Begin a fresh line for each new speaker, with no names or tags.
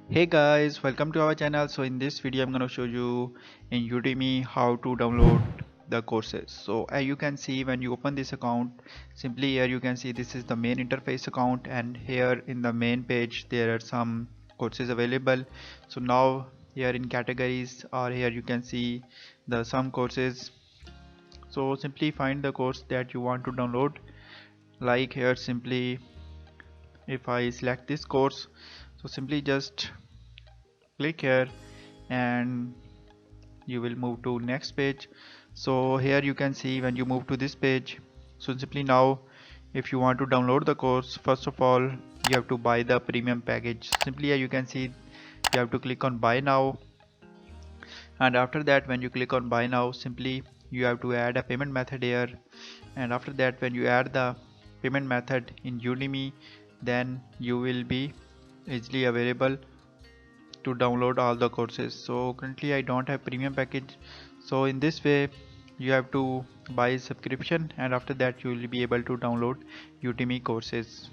Hey guys, welcome to our channel. So in this video I'm going to show you in Udemy how to download the courses. So as you can see, when you open this account, simply here you can see this is the main interface account, and here in the main page there are some courses available. So now here in categories, or here you can see the some courses. So simply find the course that you want to download. Like here, simply if I select this course, so simply just click here and you will move to next page. So here you can see when you move to this page, so simply now if you want to download the course, first of all you have to buy the premium package. Simply here you can see you have to click on buy now, and after that when you click on buy now, simply you have to add a payment method here, and after that when you add the payment method in Udemy, then you will be easily available to download all the courses. So currently I don't have premium package, so in this way you have to buy subscription, and after that you will be able to download Udemy courses.